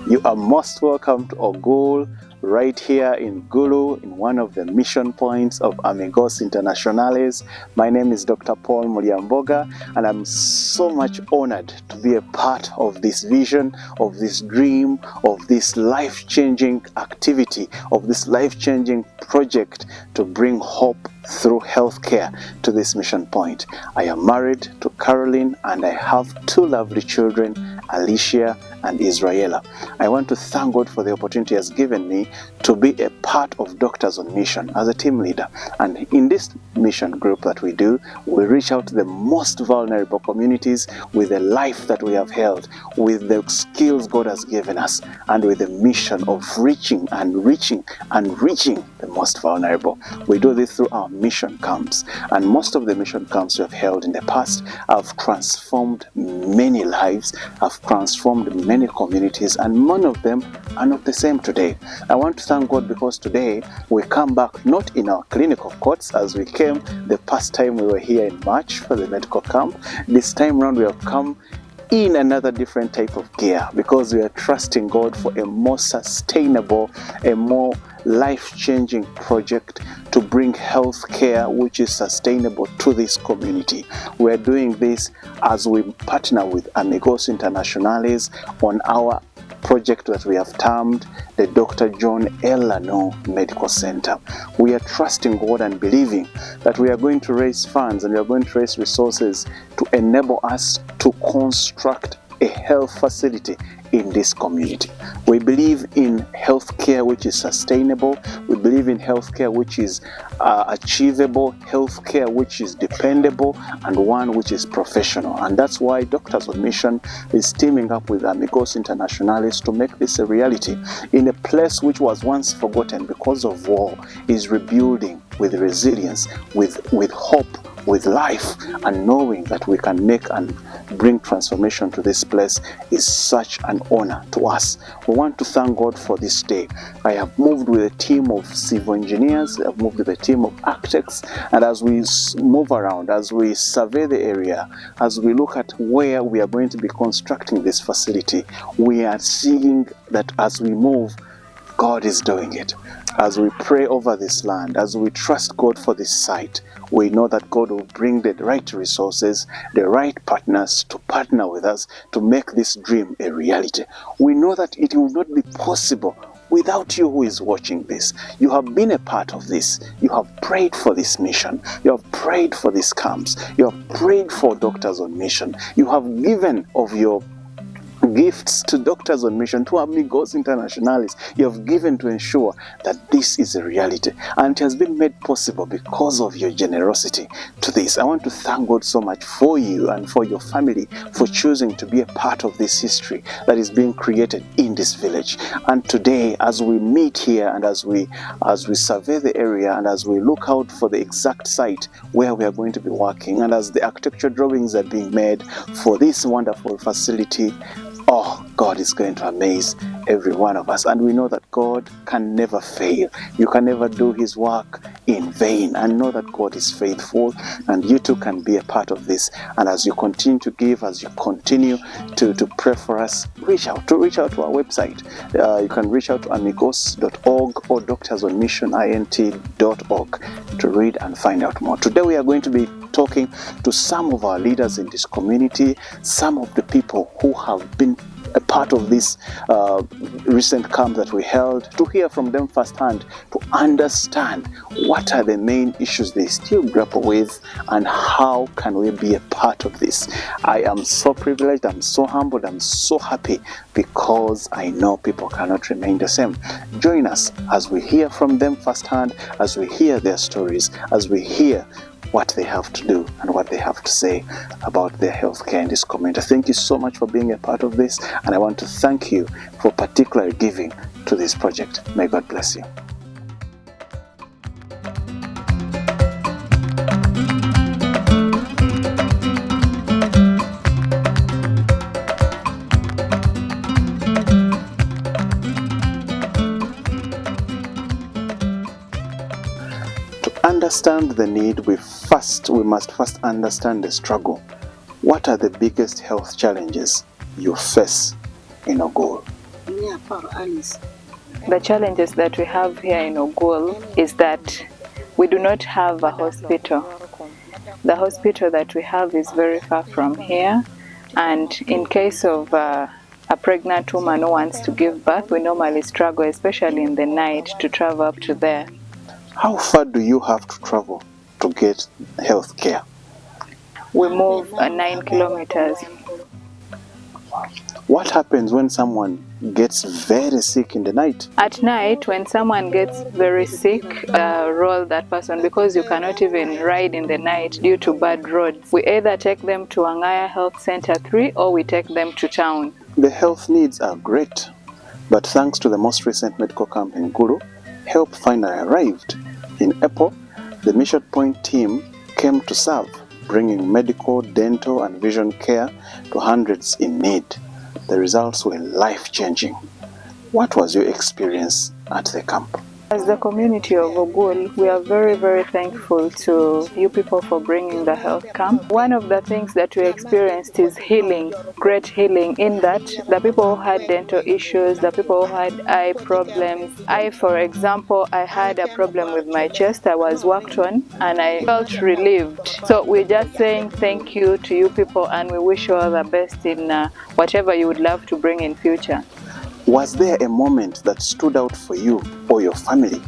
You are most welcome to Ogul, right here in Gulu, in one of the mission points of Amigos Internacionales. My name is Dr. Paul Muliamboga, and I'm so much honored to be a part of this vision, of this dream, of this life-changing activity, of this life-changing project to bring hope through healthcare to this mission point. I am married to Caroline, and I have two lovely children, Alicia and Israela. I want to thank God for the opportunity He has given me to be a part of Doctors on Mission as a team leader. And in this mission group that we do, we reach out to the most vulnerable communities with the life that we have held, with the skills God has given us, and with the mission of reaching the most vulnerable. We do this through our mission camps, and most of the mission camps we have held in the past have transformed many lives, have transformed many communities, and none of them are not the same today. I want to thank God because today we come back not in our clinical courts as we came the past time we were here in March for the medical camp. This time around we have come in another different type of gear because we are trusting God for a more sustainable, a more life-changing project to bring health care which is sustainable to this community. We are doing this as we partner with Amigos Internacionales on our project that we have termed the Dr. John L LaNoue Medical Center. We are trusting God and believing that we are going to raise funds and we are going to raise resources to enable us to construct a health facility in this community. We believe in healthcare which is sustainable. We believe in healthcare which is achievable, healthcare which is dependable, and one which is professional. And that's why Doctors on Mission is teaming up with Amigos Internacionales to make this a reality in a place which was once forgotten because of war, is rebuilding with resilience, with hope, with life, and knowing that we can make and bring transformation to this place is such an honor to us. We want to thank God for this day. I have moved with a team of civil engineers, I've moved with a team of architects, and as we move around, as we survey the area, as we look at where we are going to be constructing this facility, we are seeing that as we move, God is doing it. As we pray over this land, as we trust God for this site, we know that God will bring the right resources, the right partners to partner with us to make this dream a reality. We know that it will not be possible without you who is watching this. You have been a part of this. You have prayed for this mission. You have prayed for these camps. You have prayed for Doctors on Mission. You have given of your gifts to Doctors on Mission, to Amigos Internacionales. You have given to ensure that this is a reality, and it has been made possible because of your generosity to this. I want to thank God so much for you and for your family for choosing to be a part of this history that is being created in this village. And today, as we meet here and as we survey the area and as we look out for the exact site where we are going to be working, and as the architecture drawings are being made for this wonderful facility, oh, God is going to amaze every one of us. And we know that God can never fail. You can never do His work in vain. And know that God is faithful, and you too can be a part of this. And as you continue to give, as you continue to pray for us, reach out to our website. You can reach out to amigos.org or doctorsonmissionint.org to read and find out more. Today we are going to be talking to some of our leaders in this community, some of the people who have been a part of this recent camp that we held, to hear from them firsthand, to understand what are the main issues they still grapple with and how can we be a part of this. I am so privileged, I'm so humbled, I'm so happy because I know people cannot remain the same. Join us as we hear from them firsthand, as we hear their stories, as we hear what they have to do and what they have to say about their healthcare in this community. Thank you so much for being a part of this, and I want to thank you for particularly giving to this project. May God bless you. Understand the need, we must first understand the struggle. What are the biggest health challenges you face in Ogul? Yeah, The challenges that we have here in Ogul is that we do not have a hospital. The hospital that we have is very far from here, and in case of a pregnant woman who wants to give birth, we normally struggle, especially in the night, to travel up to there. How far do you have to travel to get health care? We move 9 kilometers. What happens when someone gets very sick in the night? At night, when someone gets very sick, roll that person, because you cannot even ride in the night due to bad roads. We either take them to Angaya Health Center 3 or we take them to town. The health needs are great, but thanks to the most recent medical camp in Gulu, help finally arrived. In April, the Missionpoint team came to serve, bringing medical, dental, and vision care to hundreds in need. The results were life-changing. What was your experience at the camp? As the community of Ogul, we are very, very thankful to you people for bringing the health camp. One of the things that we experienced is healing, great healing, in that the people who had dental issues, the people who had eye problems. For example, I had a problem with my chest. I was worked on and I felt relieved. So we're just saying thank you to you people, and we wish you all the best in whatever you would love to bring in future. Was there a moment that stood out for you or your family?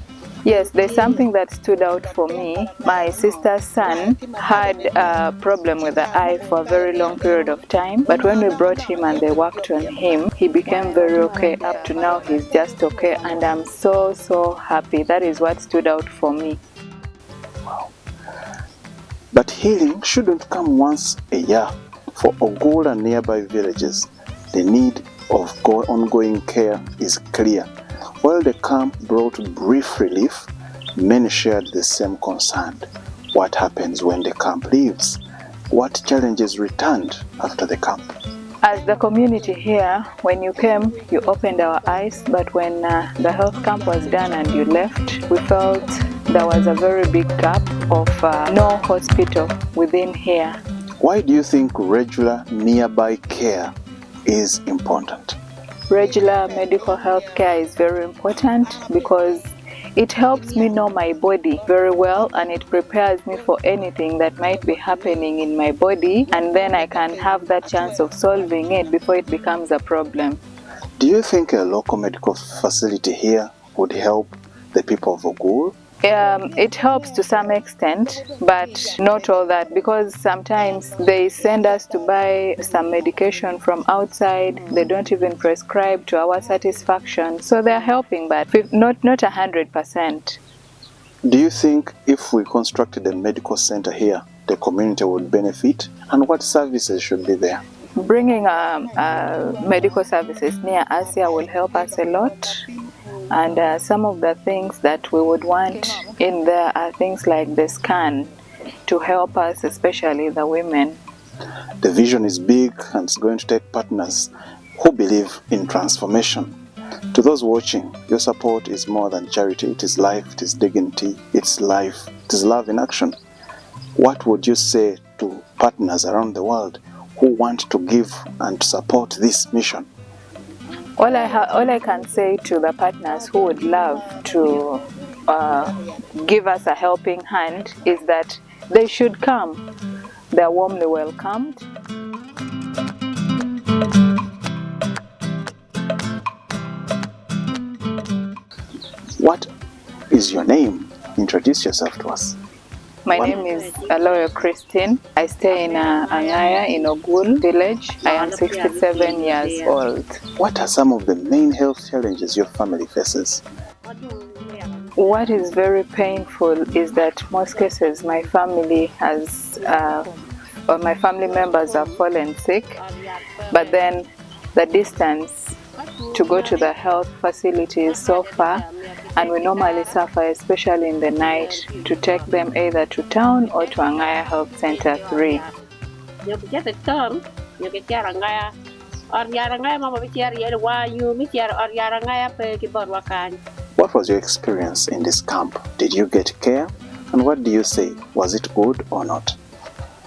Yes, there's something that stood out for me. My sister's son had a problem with the eye for a very long period of time, but when we brought him and they worked on him, he became very okay. Up to now, he's just okay, and I'm so, so happy. That is what stood out for me. Wow. But healing shouldn't come once a year. For Ogul and nearby villages, the need of ongoing care is clear. While the camp brought brief relief, many shared the same concern. What happens when the camp leaves? What challenges returned after the camp? As the community here, when you came, you opened our eyes, but when the health camp was done and you left, we felt there was a very big gap of no hospital within here. Why do you think regular nearby care is important? Regular medical health care is very important because it helps me know my body very well, and it prepares me for anything that might be happening in my body, and then I can have that chance of solving it before it becomes a problem. Do you think a local medical facility here would help the people of Ogul? It helps to some extent, but not all that, because sometimes they send us to buy some medication from outside. They don't even prescribe to our satisfaction, so they're helping, but not 100%. Do you think if we constructed a medical center here, the community would benefit? And what services should be there? Bringing medical services near us here will help us a lot. And some of the things that we would want in there are things like the scan to help us, especially the women. The vision is big, and it's going to take partners who believe in transformation. To those watching, your support is more than charity. It is life, it is dignity, it's life, it is love in action. What would you say to partners around the world who want to give and support this mission? All I can say to the partners who would love to give us a helping hand is that they should come. They are warmly welcomed. What is your name? Introduce yourself to us. My name is Aloyo Christine. I stay in Angaya in Ogul village. I am 67 years old. What are some of the main health challenges your family faces? What is very painful is that most cases my family has, or my family members have fallen sick, but then the distance to go to the health facility is so far, and we normally suffer, especially in the night, to take them either to town or to Angaya Health Center 3. What was your experience in this camp? Did you get care? And what do you say? Was it good or not?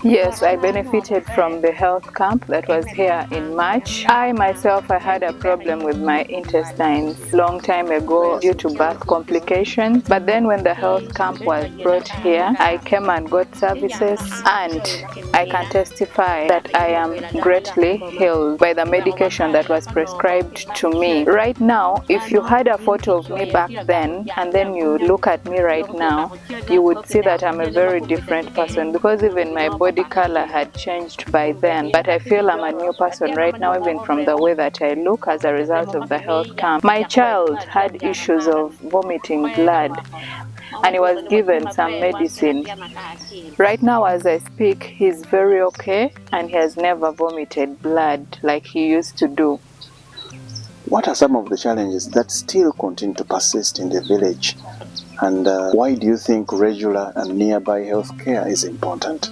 Yes, I benefited from the health camp that was here in March. I myself, I had a problem with my intestines long time ago due to birth complications. But then when the health camp was brought here, I came and got services, and I can testify that I am greatly healed by the medication that was prescribed to me. Right now, if you had a photo of me back then and then you look at me right now, you would see that I'm a very different person, because even my body color had changed by then. But I feel I'm a new person right now, even from the way that I look as a result of the health camp. My child had issues of vomiting blood, and he was given some medicine. Right now as I speak, he's very okay, and he has never vomited blood like he used to do. What are some of the challenges that still continue to persist in the village? And why do you think regular and nearby health care is important?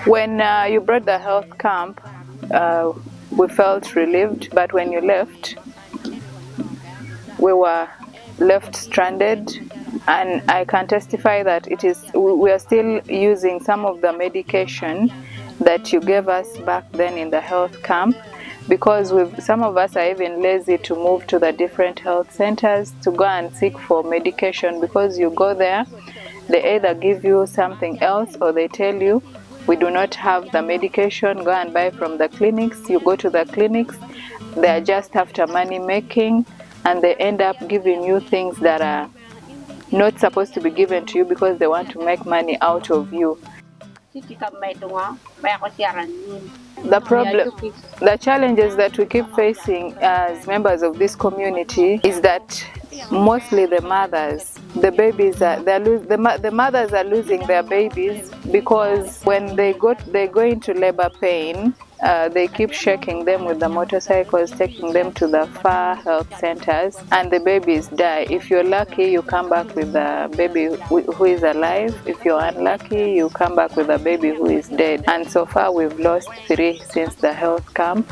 When you brought the health camp, we felt relieved, but when you left, we were left stranded. And I can testify that we are still using some of the medication that you gave us back then in the health camp, because some of us are even lazy to move to the different health centers to go and seek for medication, because you go there, they either give you something else or they tell you, we do not have the medication, go and buy from the clinics. You go to the clinics, they are just after money making, and they end up giving you things that are not supposed to be given to you because they want to make money out of you. The challenges that we keep facing as members of this community is that mostly the mothers, the mothers are losing their babies, because when they go into labor pain, they keep shaking them with the motorcycles, taking them to the far health centers, and the babies die. If you're lucky, you come back with a baby who is alive. If you're unlucky, you come back with a baby who is dead. And so far, we've lost 3 since the health camp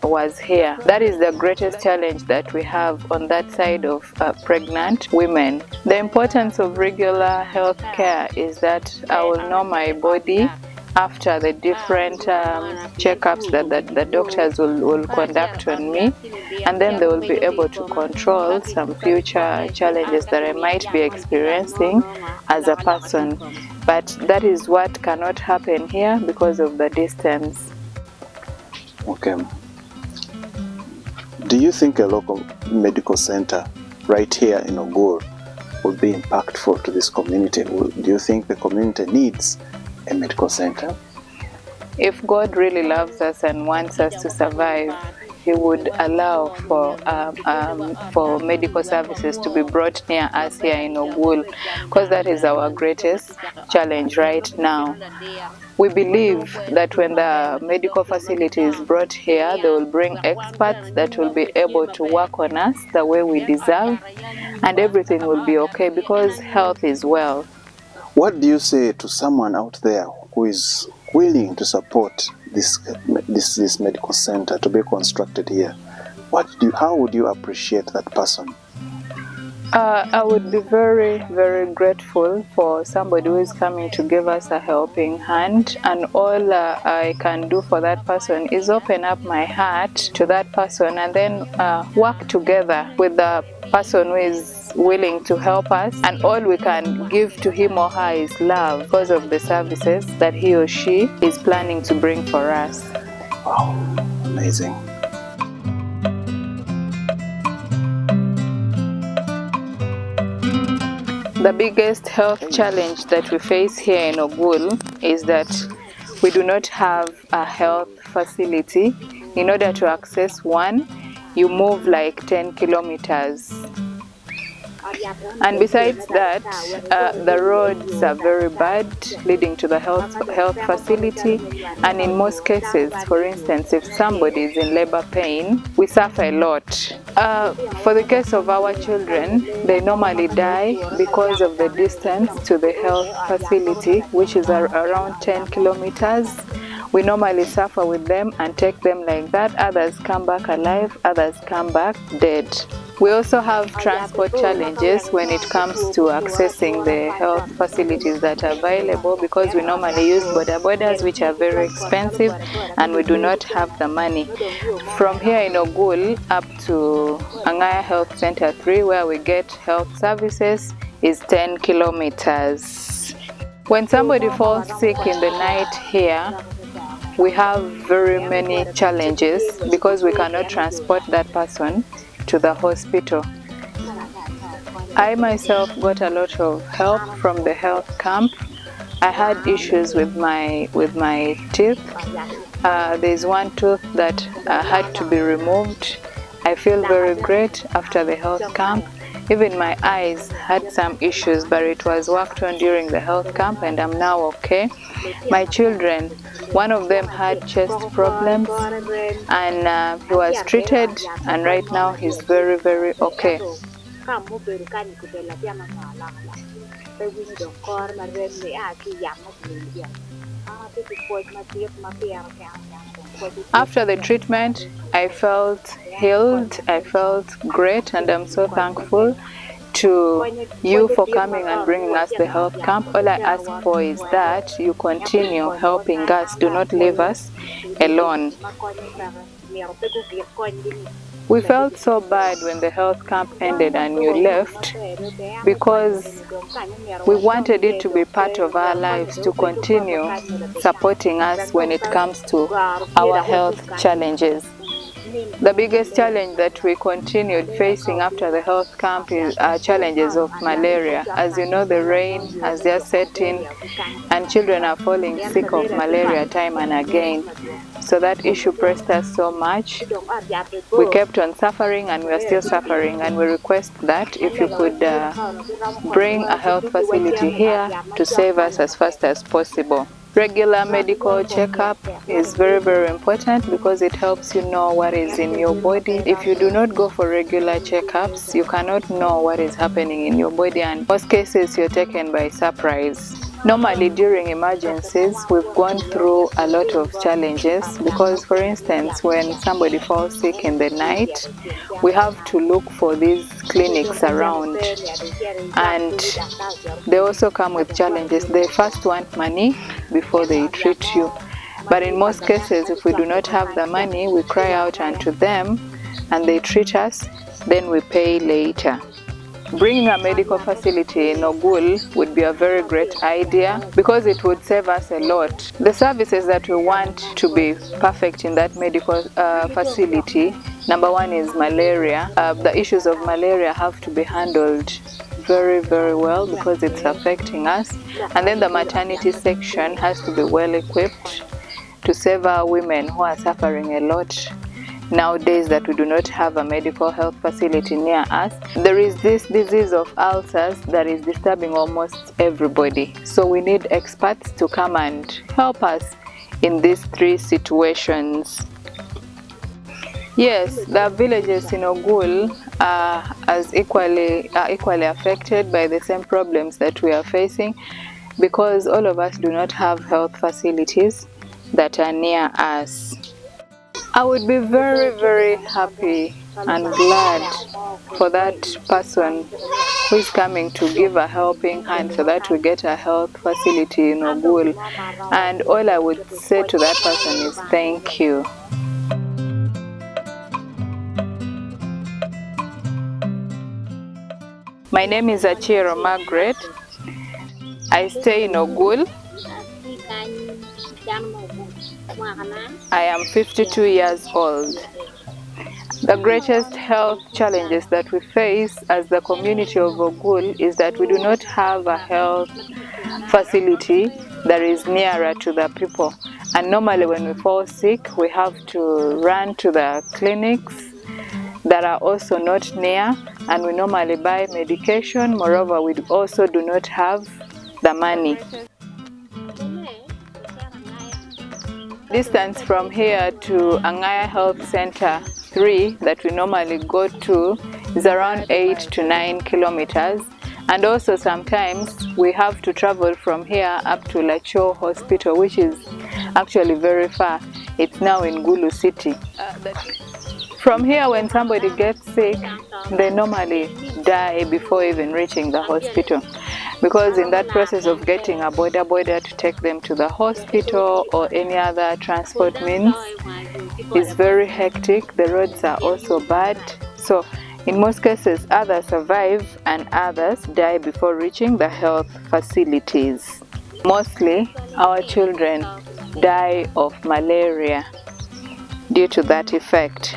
was here. That is the greatest challenge that we have on that side of pregnant women. The importance of regular health care is that I will know my body after the different checkups that the doctors will conduct on me, and then they will be able to control some future challenges that I might be experiencing as a person. But that is what cannot happen here because of the distance. Okay. Do you think a local medical center right here in Ogul would be impactful to this community? Do you think the community needs a medical center? If God really loves us and wants us to survive, He would allow for medical services to be brought near us here in Ogul, because that is our greatest challenge right now. We believe that when the medical facility is brought here, they will bring experts that will be able to work on us the way we deserve, and everything will be okay, because health is wealth. What do you say to someone out there who is willing to support this medical center to be constructed here? How would you appreciate that person? I would be very, very grateful for somebody who is coming to give us a helping hand, and all I can do for that person is open up my heart to that person, and then work together with the person who is willing to help us, and all we can give to him or her is love, because of the services that he or she is planning to bring for us. Wow, amazing. The biggest health challenge that we face here in Ogul is that we do not have a health facility. In order to access one, you move like 10 kilometers. And besides that, the roads are very bad leading to the health facility, and in most cases, for instance, if somebody is in labor pain, we suffer a lot. For the case of our children, they normally die because of the distance to the health facility, which is around 10 kilometers. We normally suffer with them and take them like that. Others come back alive, others come back dead. We also have transport challenges when it comes to accessing the health facilities that are available, because we normally use border borders, which are very expensive, and we do not have the money. From here in Ogul up to Angaya Health Center 3, where we get health services, is 10 kilometers. When somebody falls sick in the night here, we have very many challenges because we cannot transport that person to the hospital. I myself got a lot of help from the health camp. I had issues with my teeth. There's one tooth that had to be removed. I feel very great after the health camp. Even my eyes had some issues, but it was worked on during the health camp, and I'm now okay. My children, one of them had chest problems, and he was treated, and right now he's very, very okay. After the treatment, I felt healed, I felt great, and I'm so thankful to you for coming and bringing us the health camp. All I ask for is that you continue helping us, do not leave us alone. We felt so bad when the health camp ended and you left, because we wanted it to be part of our lives, to continue supporting us when it comes to our health challenges. The biggest challenge that we continued facing after the health camp is challenges of malaria. As you know, the rain has just set in and children are falling sick of malaria time and again. So that issue pressed us so much. We kept on suffering, and we are still suffering, and we request that if you could bring a health facility here to save us as fast as possible. Regular medical checkup is very, very important because it helps you know what is in your body. If you do not go for regular checkups, you cannot know what is happening in your body, and in most cases you're taken by surprise. Normally during emergencies, we've gone through a lot of challenges because, for instance, when somebody falls sick in the night, we have to look for these clinics around, and they also come with challenges. They first want money before they treat you. But in most cases, if we do not have the money, we cry out unto them and they treat us, then we pay later. Bringing a medical facility in Ogul would be a very great idea because it would save us a lot. The services that we want to be perfect in that medical facility, number one is malaria. The issues of malaria have to be handled very, very well because it's affecting us. And then the maternity section has to be well equipped to save our women who are suffering a lot nowadays that we do not have a medical health facility near us. There is this disease of ulcers that is disturbing almost everybody. So we need experts to come and help us in these three situations. Yes, the villages in Ogul are equally affected by the same problems that we are facing because all of us do not have health facilities that are near us. I would be very, very happy and glad for that person who is coming to give a helping hand so that we get a health facility in Ogul. And all I would say to that person is thank you. My name is Achiro Margaret. I stay in Ogul. I am 52 years old. The greatest health challenges that we face as the community of Ogul is that we do not have a health facility that is nearer to the people. And normally when we fall sick, we have to run to the clinics that are also not near, and we normally buy medication. Moreover, we also do not have the money. Distance from here to Angaya Health Center 3 that we normally go to is around 8 to 9 kilometers, and also sometimes we have to travel from here up to Lacho Hospital, which is actually very far. It's now in Gulu city. From here, when somebody gets sick, they normally die before even reaching the hospital, because in that process of getting a boda to take them to the hospital or any other transport means is very hectic. The roads are also bad, so in most cases others survive and others die before reaching the health facilities. Mostly our children die of malaria due to that effect.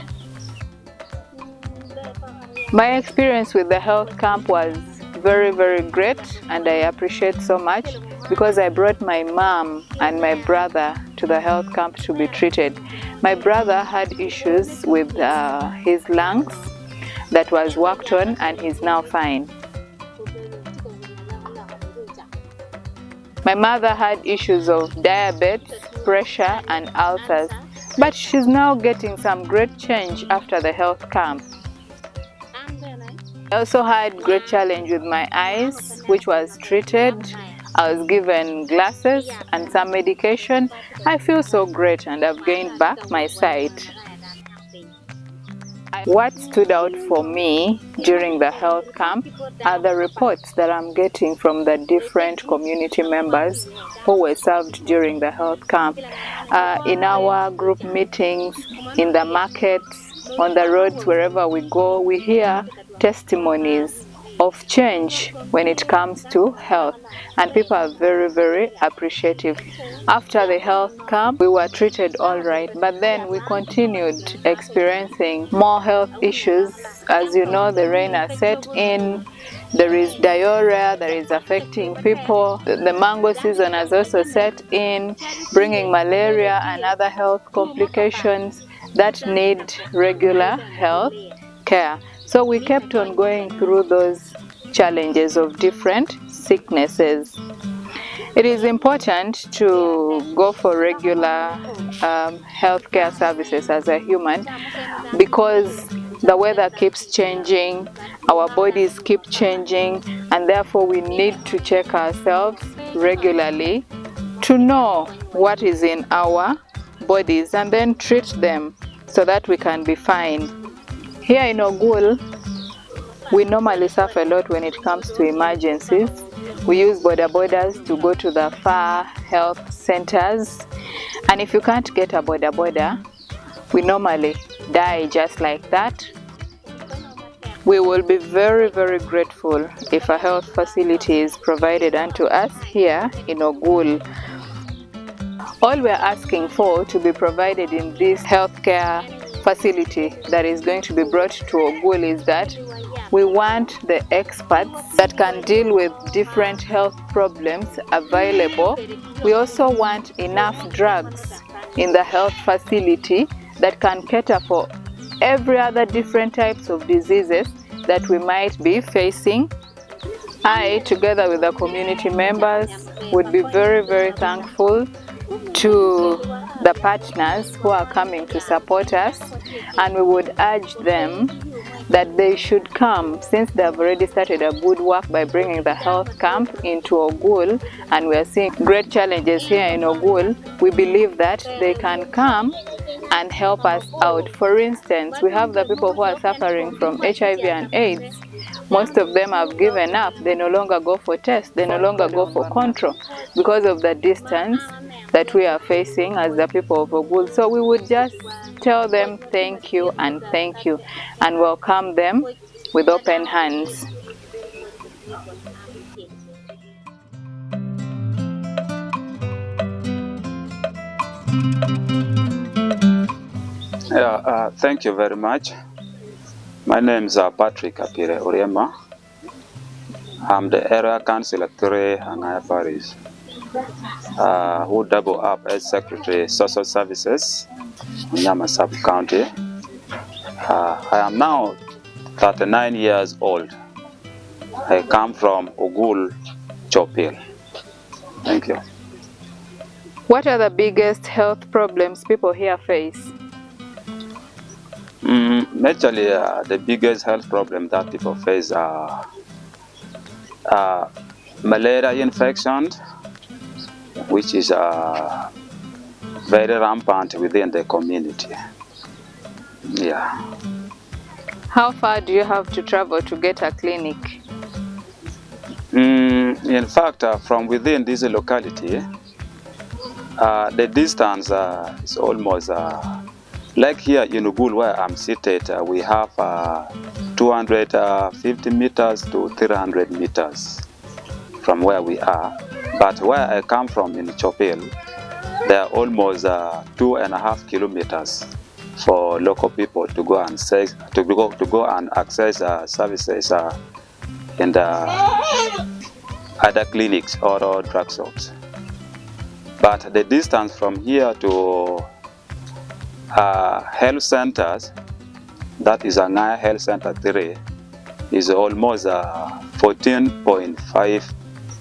My experience with the health camp was very, very great, and I appreciate so much because I brought my mom and my brother to the health camp to be treated. My brother had issues with his lungs that was worked on, and he's now fine. My mother had issues of diabetes, pressure and ulcers, but she's now getting some great change after the health camp. I also had great challenge with my eyes, which was treated. I was given glasses and some medication. I feel so great, and I've gained back my sight. What stood out for me during the health camp are the reports that I'm getting from the different community members who were served during the health camp. In our group meetings, in the markets, on the roads, wherever we go, we hear testimonies of change when it comes to health, and people are very, very appreciative. After the health camp, we were treated all right, but then we continued experiencing more health issues. As you know, the rain has set in, there is diarrhea that is affecting people. The mango season has also set in, bringing malaria and other health complications that need regular health care. So we kept on going through those challenges of different sicknesses. It is important to go for regular healthcare services as a human, because the weather keeps changing, our bodies keep changing, and therefore we need to check ourselves regularly to know what is in our bodies and then treat them so that we can be fine. Here in Ogul, we normally suffer a lot when it comes to emergencies. We use bodas to go to the far health centers, and if you can't get a boda, we normally die just like that. We will be very, very grateful if a health facility is provided unto us here in Ogul. All we're asking for to be provided in this healthcare facility that is going to be brought to Ogul is that we want the experts that can deal with different health problems available. We also want enough drugs in the health facility that can cater for every other different types of diseases that we might be facing. I, together with the community members, would be very, very thankful to the partners who are coming to support us, and we would urge them that they should come, since they have already started a good work by bringing the health camp into Ogul, and we are seeing great challenges here in Ogul. We believe that they can come and help us out. For instance, we have the people who are suffering from HIV and AIDS. Most of them have given up. They no longer go for tests, they no longer go for control because of the distance that we are facing as the people of Ogul. So we would just tell them thank you and welcome them with open hands. Thank you very much. My name is Patrick Apire Oriema. I'm the area councillor 3 Angaya Parish, who double up as Secretary Social Services in Nyama Sub-County. I am now 39 years old. I come from Ogul, Chopil. Thank you. What are the biggest health problems people here face? Naturally, the biggest health problem that people face are malaria infection, which is very rampant within the community. Yeah. How far do you have to travel to get a clinic? In fact, from within this locality, the distance is almost like here in Ogul where I'm seated, we have 250 meters to 300 meters from where we are. But where I come from in Chopel, there are almost 2.5 kilometers for local people to go and access services in the other clinics or drugstores. But the distance from here to health centers, that is Angaya Health Center 3, is almost 14.5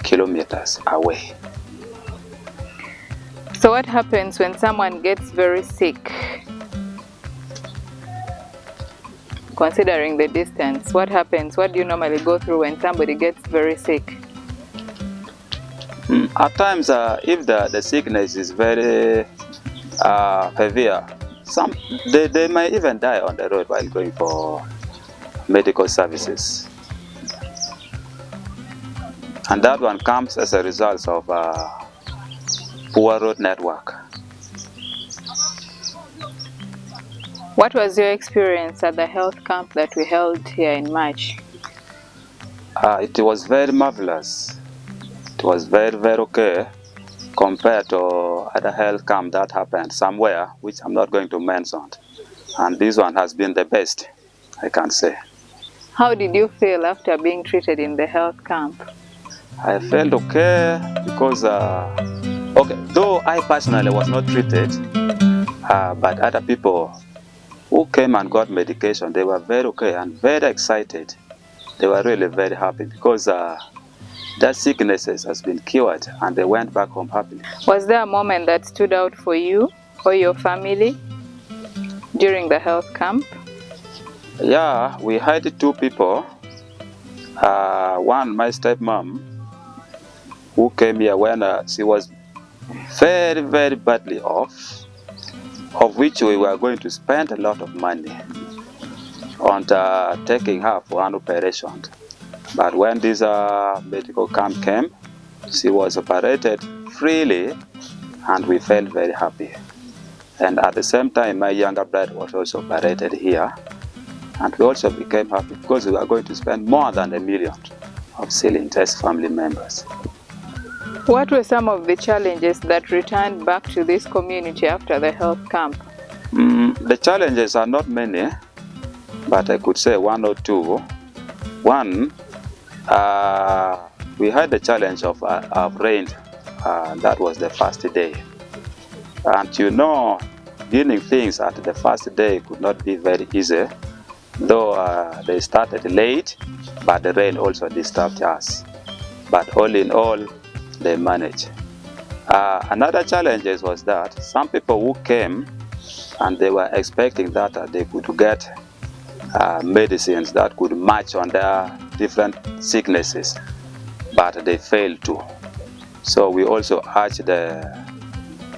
kilometers away. So what happens when someone gets very sick? Considering the distance, what happens? What do you normally go through when somebody gets very sick? At times, if the sickness is very severe, they may even die on the road while going for medical services. And that one comes as a result of poor road network. What was your experience at the health camp that we held here in March? It was very marvelous. It was very, very okay compared to other health camp that happened somewhere, which I'm not going to mention. And this one has been the best, I can say. How did you feel after being treated in the health camp? I felt okay because, though I personally was not treated, but other people who came and got medication, they were very okay and very excited. They were really very happy because that sickness has been cured and they went back home happily. Was there a moment that stood out for you or your family during the health camp? Yeah, we had two people. One, my stepmom, who came here when she was very, very badly off, of which we were going to spend a lot of money on taking her for an operation. But when this medical camp came, she was operated freely and we felt very happy. And at the same time, my younger brother was also operated here. And we also became happy because we were going to spend more than $1 million of shillings as family members. What were some of the challenges that returned back to this community after the health camp? The challenges are not many, but I could say one or two. One, we had the challenge of rain. That was the first day. And you know, beginning things at the first day could not be very easy, though they started late, but the rain also disturbed us. But all in all, they managed. Another challenge was that some people who came and they were expecting that they could get medicines that could match on their different sicknesses, but they failed to. So we also urge the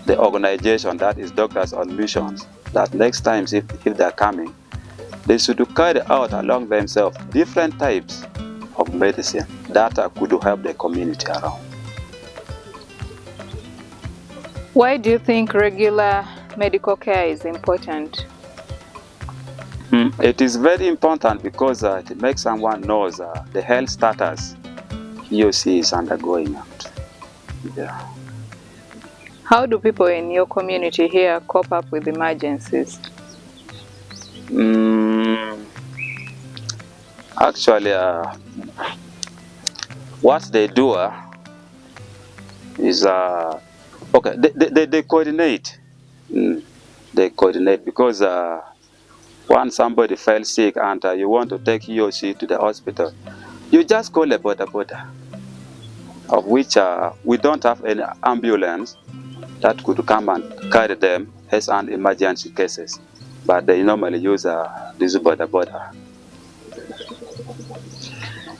organization, that is Doctors on Missions, that next time if they're coming, they should carry out along themselves different types of medicine that could help the community around. Why do you think regular medical care is important? It is very important because it makes someone knows the health status he or she is undergoing. Yeah. How do people in your community here cope up with emergencies? Actually, what they do is they coordinate. They coordinate because once somebody fell sick and you want to take he or she to the hospital, you just call a boda, of which we don't have any ambulance that could come and carry them as an emergency cases, but they normally use this boda.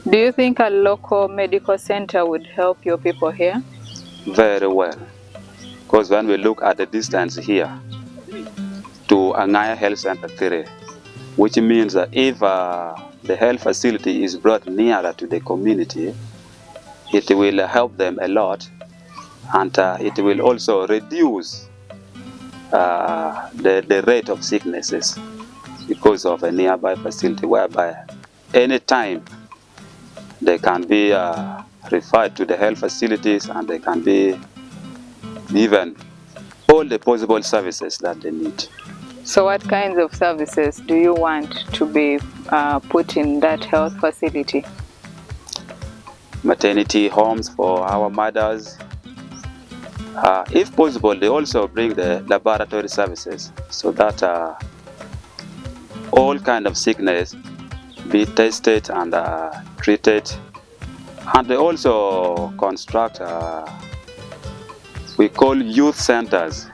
Do you think a local medical center would help your people here? Very well, because when we look at the distance here to Angaya Health Center 3, which means that if the health facility is brought nearer to the community, it will help them a lot, and it will also reduce the rate of sicknesses because of a nearby facility, whereby anytime they can be referred to the health facilities and they can be given all the possible services that they need. So what kinds of services do you want to be put in that health facility? Maternity homes for our mothers. If possible, they also bring the laboratory services so that all kind of sickness be tested and treated. And they also construct we call youth centers,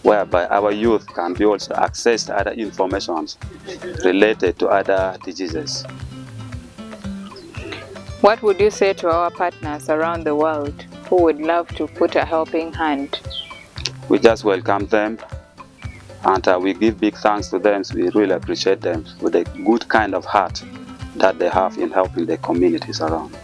whereby our youth can be also accessed other information related to other diseases. What would you say to our partners around the world who would love to put a helping hand? We just welcome them, and we give big thanks to them. We really appreciate them with the good kind of heart that they have in helping the communities around.